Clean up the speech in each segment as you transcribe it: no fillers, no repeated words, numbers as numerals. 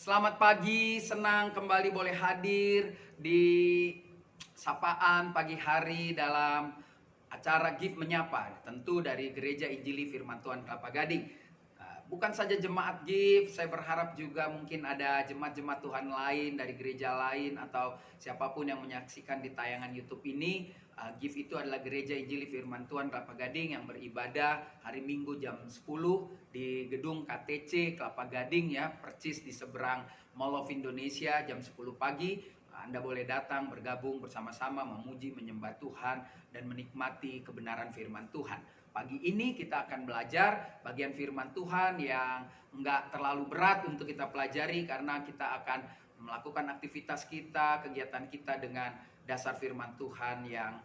Selamat pagi, senang kembali boleh hadir di sapaan pagi hari dalam acara Gift Menyapa, tentu dari Gereja Injili Firman Tuhan Kelapa Gading. Bukan saja jemaat Gift, saya berharap juga mungkin ada jemaat-jemaat Tuhan lain dari gereja lain atau siapapun yang menyaksikan di tayangan YouTube ini. Gift itu adalah Gereja Injili Firman Tuhan Kelapa Gading yang beribadah hari Minggu jam 10 di gedung KTC Kelapa Gading ya, persis di seberang Mall of Indonesia jam 10 pagi. Anda boleh datang bergabung bersama-sama memuji, menyembah Tuhan dan menikmati kebenaran firman Tuhan. Pagi ini kita akan belajar bagian firman Tuhan yang enggak terlalu berat untuk kita pelajari karena kita akan melakukan aktivitas kita, kegiatan kita dengan dasar firman Tuhan yang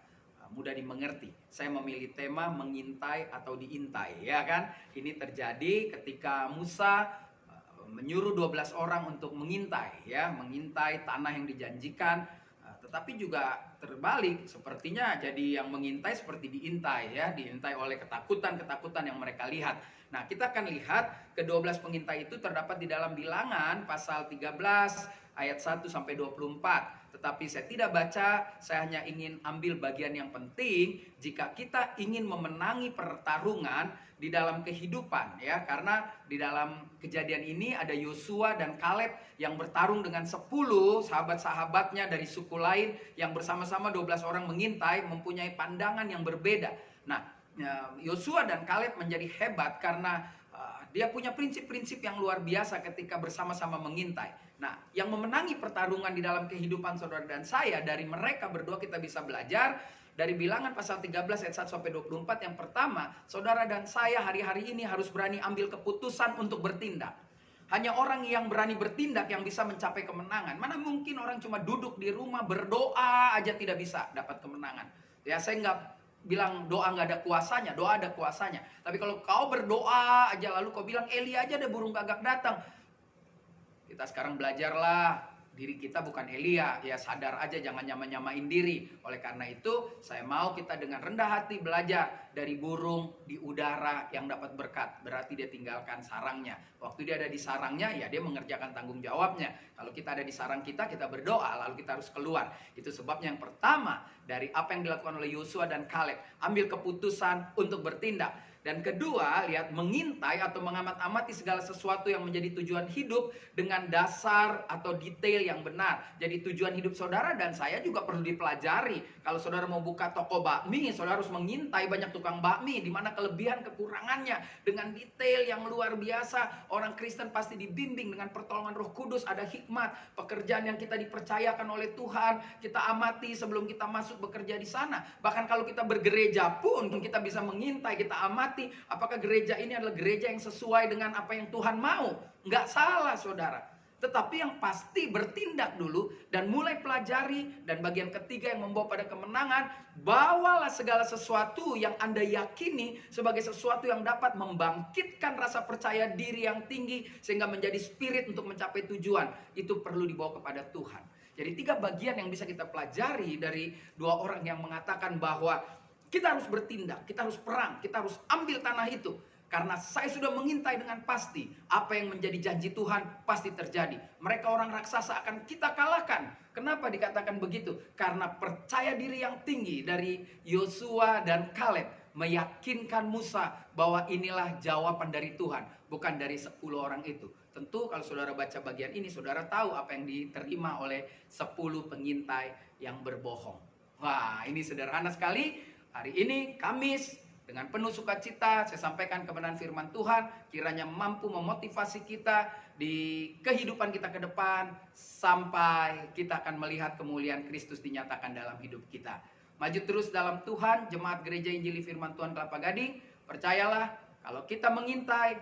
mudah dimengerti. Saya memilih tema mengintai atau diintai, ya kan? Ini terjadi ketika Musa menyuruh 12 orang untuk mengintai, ya, mengintai tanah yang dijanjikan. Tetapi juga terbalik, sepertinya jadi yang mengintai seperti diintai, ya, diintai oleh ketakutan-ketakutan yang mereka lihat. Nah, kita akan lihat ke-12 pengintai itu terdapat di dalam Bilangan pasal 13 ayat 1 sampai 24. Tetapi saya tidak baca, saya hanya ingin ambil bagian yang penting jika kita ingin memenangi pertarungan di dalam kehidupan, ya, karena di dalam kejadian ini ada Yosua dan Kaleb yang bertarung dengan 10 sahabat-sahabatnya dari suku lain yang bersama-sama 12 orang mengintai, mempunyai pandangan yang berbeda. Nah, Yosua dan Kaleb menjadi hebat karena dia punya prinsip-prinsip yang luar biasa ketika bersama-sama mengintai. Nah, yang memenangi pertarungan di dalam kehidupan saudara dan saya, dari mereka berdua kita bisa belajar. Dari Bilangan pasal 13 ayat 1 sampai 24, yang pertama, saudara dan saya hari-hari ini harus berani ambil keputusan untuk bertindak. Hanya orang yang berani bertindak yang bisa mencapai kemenangan. Mana mungkin orang cuma duduk di rumah berdoa aja tidak bisa dapat kemenangan. Ya, saya nggak bilang doa nggak ada kuasanya, doa ada kuasanya. Tapi kalau kau berdoa aja lalu kau bilang Eli aja ada burung gagak datang. Kita sekarang belajarlah, diri kita bukan Elia, ya sadar aja, jangan nyama-nyamain diri. Oleh karena itu, saya mau kita dengan rendah hati belajar dari burung di udara yang dapat berkat. Berarti dia tinggalkan sarangnya. Waktu dia ada di sarangnya, ya dia mengerjakan tanggung jawabnya. Kalau kita ada di sarang kita berdoa, lalu kita harus keluar. Itu sebabnya yang pertama, dari apa yang dilakukan oleh Yosua dan Kaleb, ambil keputusan untuk bertindak. Dan kedua, lihat, mengintai atau mengamat-amati segala sesuatu yang menjadi tujuan hidup dengan dasar atau detail yang benar. Jadi tujuan hidup saudara dan saya juga perlu dipelajari. Kalau saudara mau buka toko bakmi, saudara harus mengintai banyak tukang bakmi, di mana kelebihan kekurangannya dengan detail yang luar biasa. Orang Kristen pasti dibimbing dengan pertolongan Roh Kudus, ada hikmat, pekerjaan yang kita dipercayakan oleh Tuhan, kita amati sebelum kita masuk bekerja di sana. Bahkan kalau kita bergereja pun kita bisa mengintai, kita amati apakah gereja ini adalah gereja yang sesuai dengan apa yang Tuhan mau. Nggak salah saudara. Tetapi yang pasti bertindak dulu dan mulai pelajari. Dan bagian ketiga yang membawa pada kemenangan, bawalah segala sesuatu yang Anda yakini sebagai sesuatu yang dapat membangkitkan rasa percaya diri yang tinggi sehingga menjadi spirit untuk mencapai tujuan. Itu perlu dibawa kepada Tuhan. Jadi 3 bagian yang bisa kita pelajari dari 2 orang yang mengatakan bahwa kita harus bertindak, kita harus perang, kita harus ambil tanah itu. Karena saya sudah mengintai dengan pasti apa yang menjadi janji Tuhan pasti terjadi. Mereka orang raksasa akan kita kalahkan. Kenapa dikatakan begitu? Karena percaya diri yang tinggi dari Yosua dan Kaleb meyakinkan Musa bahwa inilah jawaban dari Tuhan, bukan dari 10 orang itu. Tentu kalau saudara baca bagian ini, saudara tahu apa yang diterima oleh 10 pengintai yang berbohong. Wah, ini sederhana sekali. Hari ini Kamis, dengan penuh sukacita saya sampaikan kebenaran firman Tuhan, kiranya mampu memotivasi kita di kehidupan kita ke depan sampai kita akan melihat kemuliaan Kristus dinyatakan dalam hidup kita. Maju terus dalam Tuhan, jemaat Gereja Injili Firman Tuhan Kelapa Gading. Percayalah, kalau kita mengintai,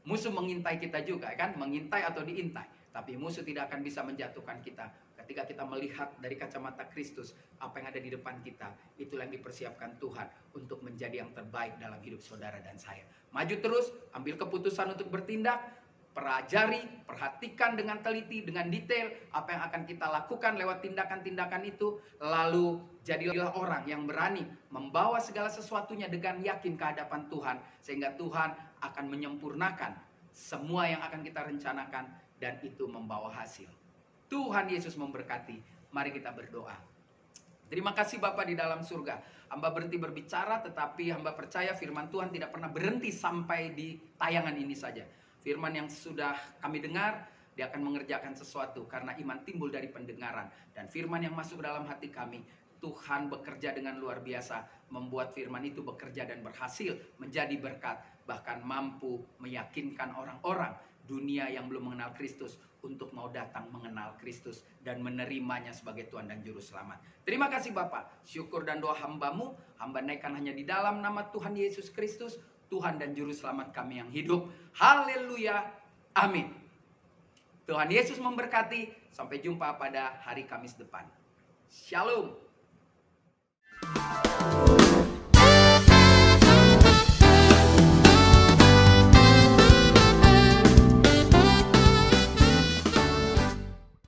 musuh mengintai kita juga, kan? Mengintai atau diintai, tapi musuh tidak akan bisa menjatuhkan kita. Ketika kita melihat dari kacamata Kristus, apa yang ada di depan kita, itulah yang dipersiapkan Tuhan untuk menjadi yang terbaik dalam hidup saudara dan saya. Maju terus, ambil keputusan untuk bertindak, pelajari, perhatikan dengan teliti, dengan detail apa yang akan kita lakukan lewat tindakan-tindakan itu. Lalu jadilah orang yang berani membawa segala sesuatunya dengan yakin ke hadapan Tuhan, sehingga Tuhan akan menyempurnakan semua yang akan kita rencanakan dan itu membawa hasil. Tuhan Yesus memberkati. Mari kita berdoa. Terima kasih Bapa di dalam surga. Hamba berhenti berbicara, tetapi hamba percaya firman Tuhan tidak pernah berhenti sampai di tayangan ini saja. Firman yang sudah kami dengar, dia akan mengerjakan sesuatu karena iman timbul dari pendengaran. Dan firman yang masuk ke dalam hati kami, Tuhan bekerja dengan luar biasa, membuat firman itu bekerja dan berhasil menjadi berkat, bahkan mampu meyakinkan orang-orang dunia yang belum mengenal Kristus untuk mau datang mengenal Kristus dan menerimanya sebagai Tuhan dan Juru Selamat. Terima kasih Bapa, syukur dan doa hamba-Mu, hamba naikkan hanya di dalam nama Tuhan Yesus Kristus, Tuhan dan Juru Selamat kami yang hidup. Haleluya, amin. Tuhan Yesus memberkati, sampai jumpa pada hari Kamis depan. Shalom.